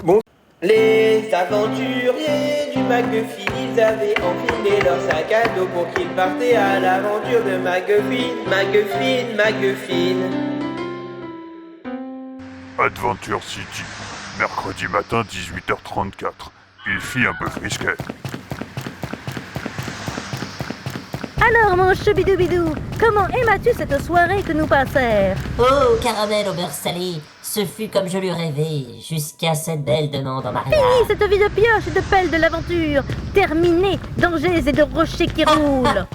Bon. Les aventuriers du McGuffin, ils avaient enfilé leur sac à dos pour qu'ils partaient à l'aventure de McGuffin. Adventure City, mercredi matin 18h34. Il fit un peu frisquet. Alors mon choubidoubidou, comment aimas-tu cette soirée que nous passèrent? Oh, caramel au beurre salé, ce fut comme je l'eus rêvé, jusqu'à cette belle demande en mariage. Fini cette vie de pioche et de pelle de l'aventure. Terminé, dangers et de rochers qui roulent.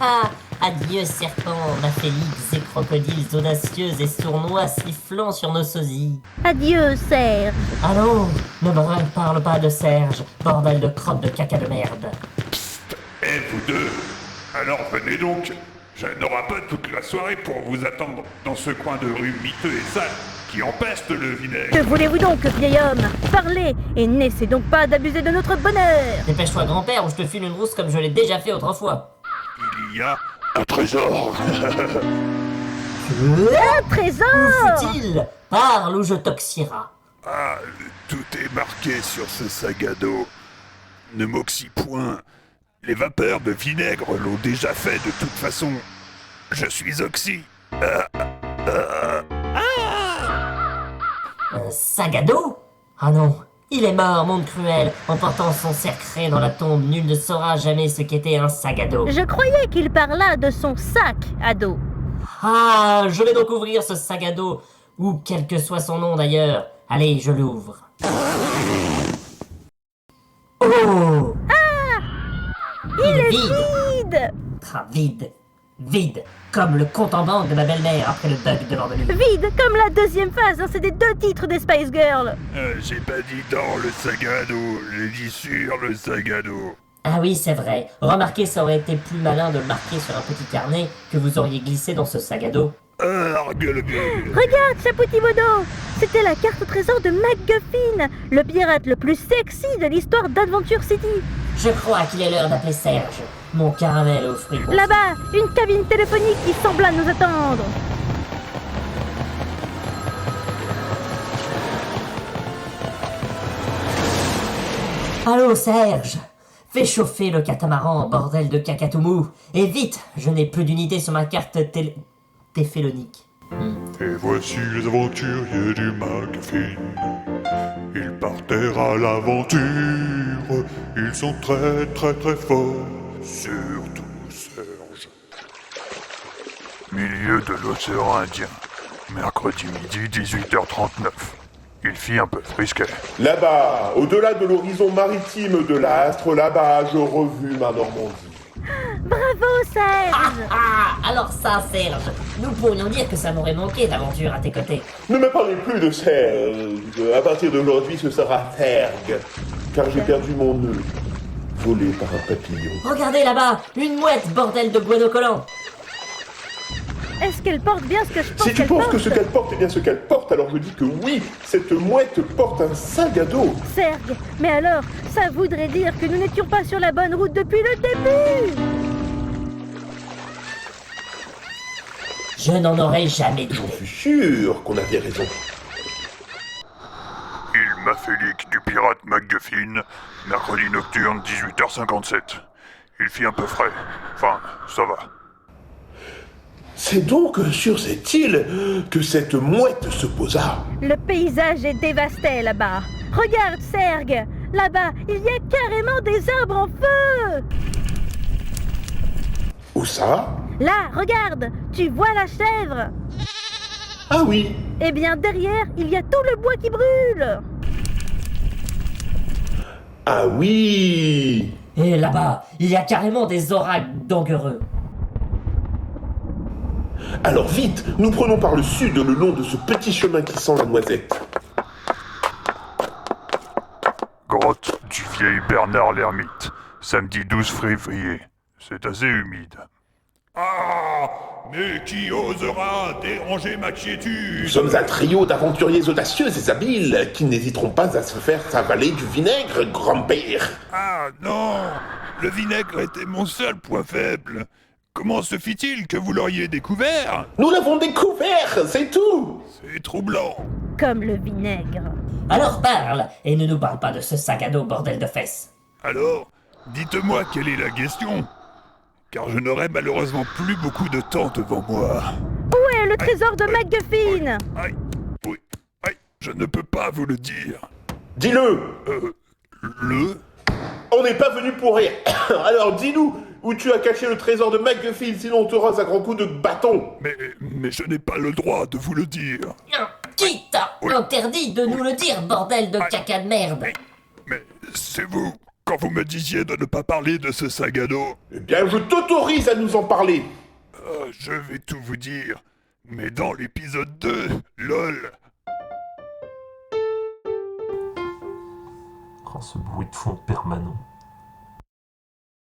Adieu serpents, maphélix et crocodiles audacieux et sournois sifflant sur nos sosies. Adieu Serge. Allons, ne me parle pas de Serge, bordel de crotte de caca de merde. Et vous deux, alors venez donc. Je n'aurai pas toute la soirée pour vous attendre dans ce coin de rue miteux et sale qui empeste le vinaigre. Que voulez-vous donc, vieil homme? Parlez et n'essaie donc pas d'abuser de notre bonheur. Dépêche-toi grand-père ou je te file une rousse comme je l'ai déjà fait autrefois. Il y a un trésor. Un trésor! Où fut-il? Parle ou je t'oxyra. Ah, tout est marqué sur ce sac à dos. Ne m'oxy point. Les vapeurs de vinaigre l'ont déjà fait de toute façon. Je suis oxy. Un sac à dos? Ah non, il est mort, monde cruel. En portant son secret dans la tombe, nul ne saura jamais ce qu'était un sac à dos. Je croyais qu'il parla de son sac à dos. Ah, je vais donc ouvrir ce sac à dos, ou quel que soit son nom d'ailleurs. Allez, je l'ouvre. Oh! Il est vide. vide! Ah, vide. Vide. Comme le compte en banque de ma belle-mère après le bug de l'an 2000. Vide comme la deuxième phase d'un CD 2 titres des Spice Girls. J'ai pas dit dans le sac à dos, j'ai dit sur le sac à dos. Ah oui, c'est vrai. Remarquez, ça aurait été plus malin de le marquer sur un petit carnet que vous auriez glissé dans ce sac à dos. Gueule. Regarde, Chapoutimodo! C'était la carte au trésor de McGuffin, le pirate le plus sexy de l'histoire d'Adventure City. Je crois qu'il est l'heure d'appeler Serge, mon caramel au fruits. Là-bas, une cabine téléphonique qui sembla nous attendre. Allô, Serge! Fais chauffer le catamaran, bordel de cacatoumou! Et vite! Je n'ai plus d'unité sur ma carte téphélonique. Et voici les aventuriers du McGuffin. Ils partèrent à l'aventure. Ils sont très très très forts. Surtout Serge. Milieu de l'océan Indien. Mercredi midi 18h39. Il fit un peu frisquet. Là-bas, au-delà de l'horizon maritime de l'astre, là-bas, je revus ma Normandie. Bravo, Serge! Ah! Alors ça, Serge, nous pourrions dire que ça m'aurait manqué d'aventure à tes côtés. Ne me parlez plus de Serge. À partir d'aujourd'hui, ce sera Tergue, car j'ai perdu mon nœud, volé par un papillon. Regardez là-bas, une mouette, bordel de guano collant. Est-ce qu'elle porte bien ce que je pense Si tu qu'elle penses porte? que ce qu'elle porte est bien ce qu'elle porte, alors je dis que oui, cette mouette porte un sac à dos. Serge, mais alors, ça voudrait dire que nous n'étions pas sur la bonne route depuis le début! Je n'en aurais jamais J'en douté. suis sûr qu'on avait raison. Il maphélix du pirate McGuffin. Mercredi nocturne 18h57. Il fit un peu frais. Enfin, ça va. C'est donc sur cette île que cette mouette se posa. Le paysage est dévasté là-bas. Regarde, Serge! Là-bas, il y a carrément des arbres en feu! Où ça? Là, regarde! Tu vois la chèvre? Ah oui. Eh bien, derrière, il y a tout le bois qui brûle! Ah oui. Et là-bas, il y a carrément des oracles dangereux. Alors vite, nous prenons par le sud le long de ce petit chemin qui sent la noisette. Grotte du vieil Bernard l'ermite. Samedi 12 février. C'est assez humide. Ah! Mais qui osera déranger ma quiétude? Nous sommes un trio d'aventuriers audacieux et habiles qui n'hésiteront pas à se faire avaler du vinaigre, grand-père. Ah non! Le vinaigre était mon seul point faible. Comment se fit-il que vous l'auriez découvert? Nous l'avons découvert, c'est tout. C'est troublant. Comme le vinaigre. Alors parle, et ne nous parle pas de ce sac à dos, bordel de fesses. Alors, dites-moi quelle est la question? Car je n'aurai malheureusement plus beaucoup de temps devant moi. Où est le trésor de MacGuffin? Aïe, oui, aïe, je ne peux pas vous le dire. Dis-le. Le... On n'est pas venu pour rien. Alors dis-nous où tu as caché le trésor de MacGuffin, sinon on te rase à grands coups de bâton. Mais je n'ai pas le droit de vous le dire. Qui t'a interdit de nous le dire, bordel de caca de merde? Mais c'est vous, quand vous me disiez de ne pas parler de ce sac à dos. Eh bien, je t'autorise à nous en parler. Je vais tout vous dire. Mais dans l'épisode 2, lol. Oh, ce bruit de fond permanent.